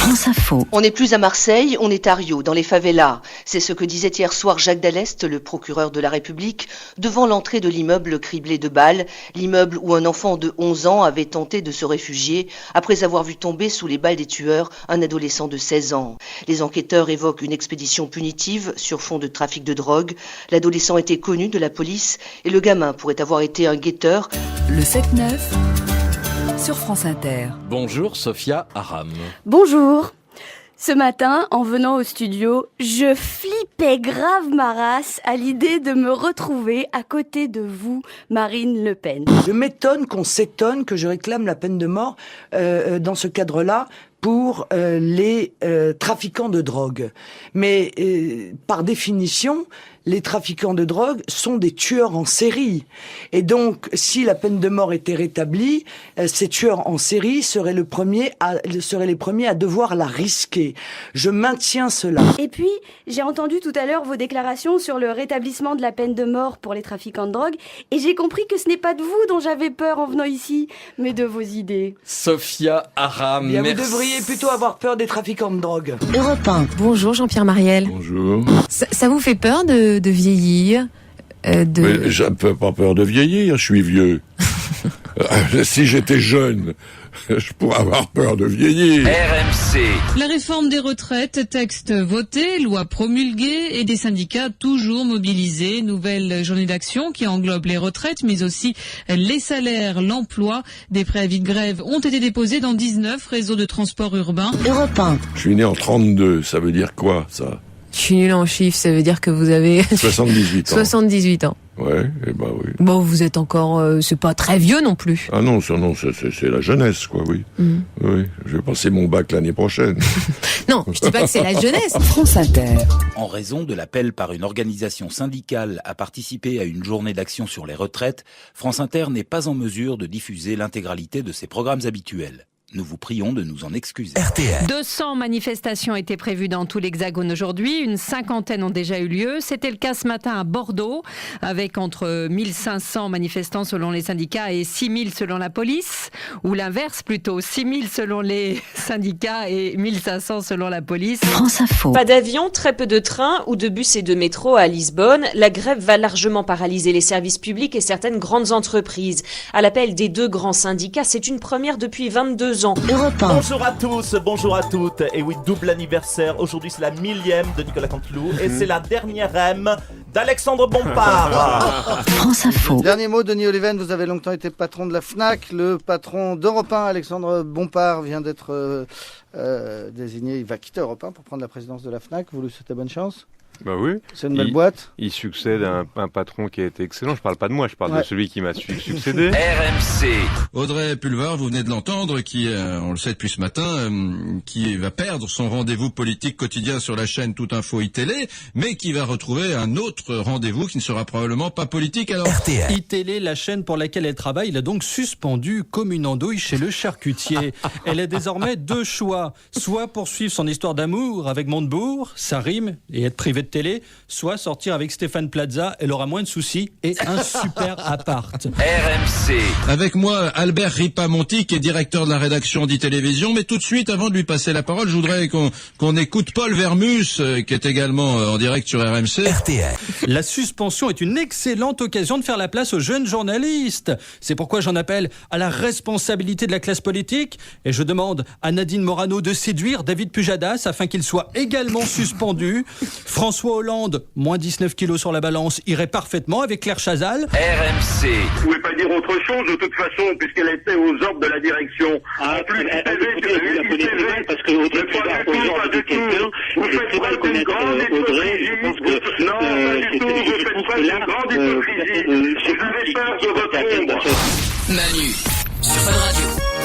France Info. On n'est plus à Marseille, on est à Rio, dans les favelas. C'est ce que disait hier soir Jacques Dallest, le procureur de la République, devant l'entrée de l'immeuble criblé de balles, l'immeuble où un enfant de 11 ans avait tenté de se réfugier après avoir vu tomber sous les balles des tueurs un adolescent de 16 ans. Les enquêteurs évoquent une expédition punitive sur fond de trafic de drogue. L'adolescent était connu de la police et le gamin pourrait avoir été un guetteur. Le 7-9 sur France Inter. Bonjour Sophia Aram. Bonjour. Ce matin, en venant au studio, je flippais grave ma race à l'idée de me retrouver à côté de vous, Marine Le Pen. Je m'étonne qu'on s'étonne que je réclame la peine de mort dans ce cadre-là pour les trafiquants de drogue. Mais par définition, les trafiquants de drogue sont des tueurs en série. Et donc, si la peine de mort était rétablie, ces tueurs en série seraient les premiers à devoir la risquer. Je maintiens cela. Et puis, j'ai entendu tout à l'heure vos déclarations sur le rétablissement de la peine de mort pour les trafiquants de drogue, et j'ai compris que ce n'est pas de vous dont j'avais peur en venant ici, mais de vos idées. Sophia Aram, Bien, merci. vous devriez plutôt avoir peur des trafiquants de drogue. Europe 1. Bonjour Jean-Pierre Mariel. Bonjour. Ça vous fait peur de vieillir Mais j'ai pas peur de vieillir, je suis vieux. Si j'étais jeune, je pourrais avoir peur de vieillir. RMC. La réforme des retraites, texte voté, loi promulguée et des syndicats toujours mobilisés. Nouvelle journée d'action qui englobe les retraites mais aussi les salaires, l'emploi. Des préavis de grève ont été déposés dans 19 réseaux de transport urbain. Europe 1. Je suis né en 32, ça veut dire quoi, ça? Je suis nulle en chiffres, ça veut dire que vous avez 78 ans. 78 ans. Ouais, eh ben oui. Bon, vous êtes encore, c'est pas très vieux non plus. Ah non, c'est la jeunesse, quoi, oui. Oui, je vais passer mon bac l'année prochaine. Non, je dis pas que c'est la jeunesse. France Inter. En raison de l'appel par une organisation syndicale à participer à une journée d'action sur les retraites, France Inter n'est pas en mesure de diffuser l'intégralité de ses programmes habituels. Nous vous prions de nous en excuser. RTL. 200 manifestations étaient prévues dans tout l'Hexagone aujourd'hui. Une cinquantaine ont déjà eu lieu. C'était le cas ce matin à Bordeaux, avec entre 1500 manifestants selon les syndicats et 6000 selon la police. Ou l'inverse plutôt, 6000 selon les syndicats et 1500 selon la police. France Info. Pas d'avion, très peu de trains ou de bus et de métro à Lisbonne. La grève va largement paralyser les services publics et certaines grandes entreprises. À l'appel des deux grands syndicats, c'est une première depuis 22 ans. Europe 1. Bonjour à tous, bonjour à toutes. Et oui, double anniversaire. Aujourd'hui, c'est la 1000e de Nicolas Canteloup et c'est la dernière M d'Alexandre Bompard. France Info. Dernier mot, Denis Oliven, vous avez longtemps été patron de la FNAC. Le patron d'Europe 1, Alexandre Bompard, vient d'être désigné. Il va quitter Europe 1 pour prendre la présidence de la FNAC. Vous lui souhaitez bonne chance? Bah oui. C'est une belle boîte. Il succède à un patron qui a été excellent. Je parle pas de moi, je parle de celui qui m'a succédé. RMC. Audrey Pulvar, vous venez de l'entendre, qui, on le sait depuis ce matin, qui va perdre son rendez-vous politique quotidien sur la chaîne Tout Info iTélé, mais qui va retrouver un autre rendez-vous qui ne sera probablement pas politique. Alors, RTL. iTélé, la chaîne pour laquelle elle travaille, l'a donc suspendue comme une andouille chez le charcutier. Elle a désormais deux choix. Soit poursuivre son histoire d'amour avec Montebourg, ça rime, et être privée de télé, soit sortir avec Stéphane Plaza, elle aura moins de soucis et un super appart. RMC. avec moi, Albert Ripamonti, qui est directeur de la rédaction d'e-télévision, mais tout de suite, avant de lui passer la parole, je voudrais qu'on écoute Paul Vermus, qui est également en direct sur RMC. RTL. La suspension est une excellente occasion de faire la place aux jeunes journalistes. C'est pourquoi j'en appelle à la responsabilité de la classe politique et je demande à Nadine Morano de séduire David Pujadas afin qu'il soit également suspendu. François Hollande, moins 19 kilos sur la balance, irait parfaitement avec Claire Chazal. RMC. Vous pouvez pas dire autre chose de toute façon, puisqu'elle était aux ordres de la direction. En plus, parce que Audrey Pulvar aux ordres de quelqu'un, vous faites preuve d'une grande hypocrisie. Non, pas du tout, vous faites preuve d'une grande hypocrisie. Vous avez peur de votre ombre. Manu, sur Fun Radio.